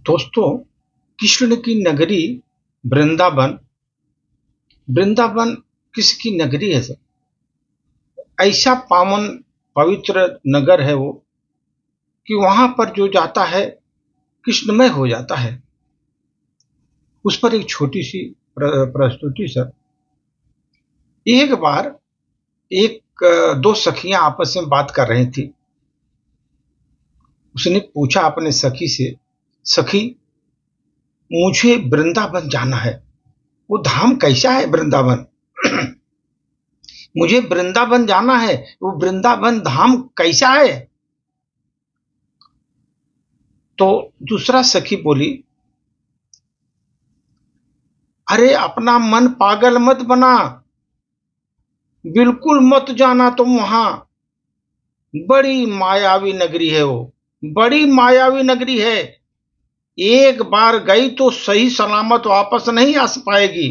दोस्तों, कृष्ण की नगरी वृंदावन। वृंदावन किसकी नगरी है सर? ऐसा पावन पवित्र नगर है वो कि वहां पर जो जाता है कृष्णमय हो जाता है। उस पर एक छोटी सी प्रस्तुति सर। एक बार दो सखियां आपस में बात कर रही थी। उसने पूछा अपने सखी से, सखी मुझे वृंदावन जाना है, वो धाम कैसा है वृंदावन? मुझे वृंदावन जाना है, वो वृंदावन धाम कैसा है? तो दूसरा सखी बोली, अरे अपना मन पागल मत बना, बिल्कुल मत जाना तुम वहां। बड़ी मायावी नगरी है वो, बड़ी मायावी नगरी है। एक बार गई तो सही सलामत वापस नहीं आ पाएगी।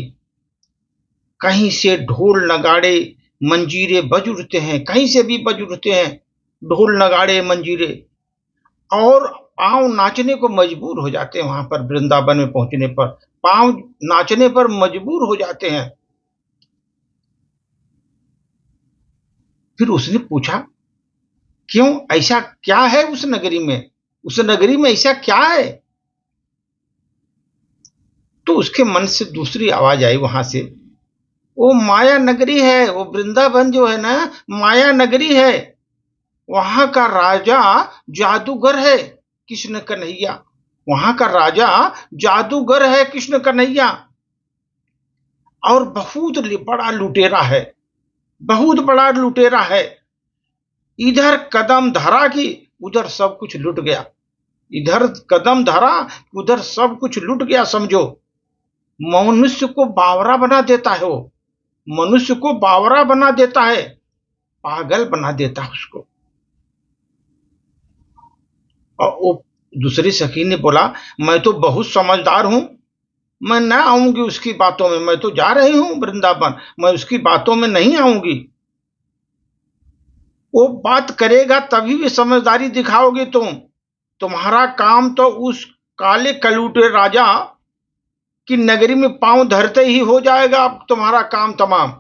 कहीं से ढोल नगाड़े मंजीरे बज उठते हैं, कहीं से भी बज उठते हैं ढोल नगाड़े मंजीरे, और पांव नाचने को मजबूर हो जाते हैं। वहां पर वृंदावन में पहुंचने पर पांव नाचने पर मजबूर हो जाते हैं। फिर उसने पूछा, क्यों, ऐसा क्या है उस नगरी में? उस नगरी में ऐसा क्या है? तो उसके मन से दूसरी आवाज आई वहां से, वो माया नगरी है, वो वृंदावन जो है ना, माया नगरी है। वहां का राजा जादूगर है कृष्ण कन्हैया। वहां का राजा जादूगर है कृष्ण कन्हैया, और बहुत बड़ा लुटेरा है, बहुत बड़ा लुटेरा है। इधर कदम धरा कि उधर सब कुछ लुट गया, इधर कदम धरा उधर सब कुछ लुट गया। समझो, मनुष्य को बावरा बना देता है वो, मनुष्य को बावरा बना देता है, पागल बना देता है उसको। और वो दूसरी सखी ने बोला, मैं तो बहुत समझदार हूं, मैं न आऊंगी उसकी बातों में, मैं तो जा रही हूं वृंदावन, मैं उसकी बातों में नहीं आऊंगी। वो बात करेगा तभी भी समझदारी दिखाओगे तुम। तुम्हारा काम तो उस काले कलूटे राजा की नगरी में पांव धरते ही हो जाएगा। तुम्हारा काम तमाम,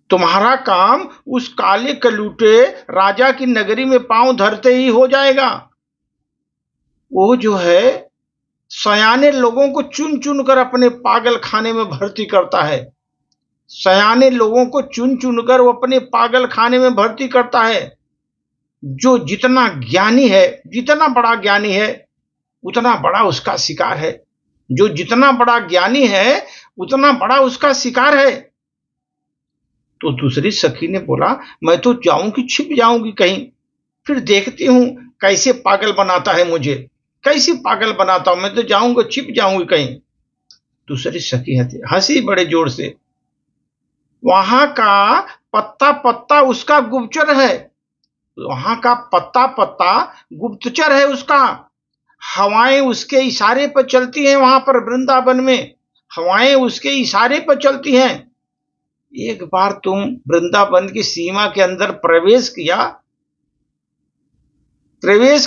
तुम्हारा काम उस काले कलूटे राजा की नगरी में पांव धरते ही हो जाएगा। वो जो है सयाने लोगों को चुन चुन कर अपने पागल खाने में भर्ती करता है, सयाने लोगों को चुन चुन कर वो अपने पागल खाने में भर्ती करता है। जो जितना ज्ञानी है, जितना बड़ा ज्ञानी है, उतना बड़ा उसका शिकार है। जो जितना बड़ा ज्ञानी है उतना बड़ा उसका शिकार है। तो दूसरी सखी ने बोला, मैं तो जाऊंगी, छिप जाऊंगी कहीं, फिर देखती हूं कैसे पागल बनाता है मुझे, कैसे पागल बनाता हूं, मैं तो जाऊंगा, छिप जाऊंगी कहीं। दूसरी सखी हंसी बड़े जोर से। वहां का पत्ता पत्ता उसका गुप्तचर है, वहां का पत्ता पत्ता गुप्तचर है उसका। हवाएं उसके इशारे पर चलती हैं, वहां पर वृंदावन में हवाएं उसके इशारे पर चलती हैं। एक बार तुम वृंदावन की सीमा के अंदर प्रवेश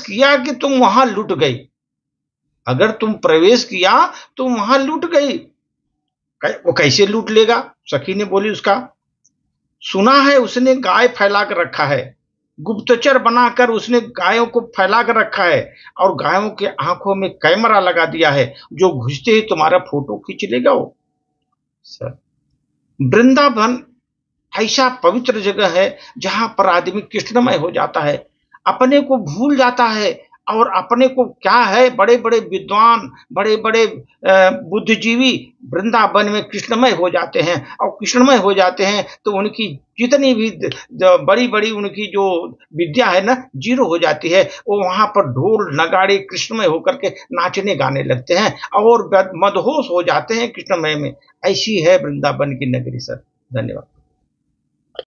किया कि तुम वहां लुट गई। अगर तुम प्रवेश किया तो वहां लुट गई। वो कैसे लूट लेगा? सखी ने बोली, उसका सुना है उसने गाय फैला कर रखा है, गुप्तचर बनाकर उसने गायों को फैला कर रखा है, और गायों के आंखों में कैमरा लगा दिया है, जो घुसते ही तुम्हारा फोटो खींच लेगा वो। सर, वृंदावन ऐसा पवित्र जगह है जहां पर आदमी कृष्णमय हो जाता है, अपने को भूल जाता है, और अपने को क्या है, बड़े बड़े विद्वान, बड़े बड़े बुद्धिजीवी वृंदावन में कृष्णमय हो जाते हैं। और कृष्णमय हो जाते हैं तो उनकी जितनी भी बड़ी बड़ी उनकी जो विद्या है ना, जीरो हो जाती है। वो वहां पर ढोल नगाड़े कृष्णमय होकर के नाचने गाने लगते हैं और मदहोश हो जाते हैं कृष्णमय में। ऐसी है वृंदावन की नगरी सर। धन्यवाद।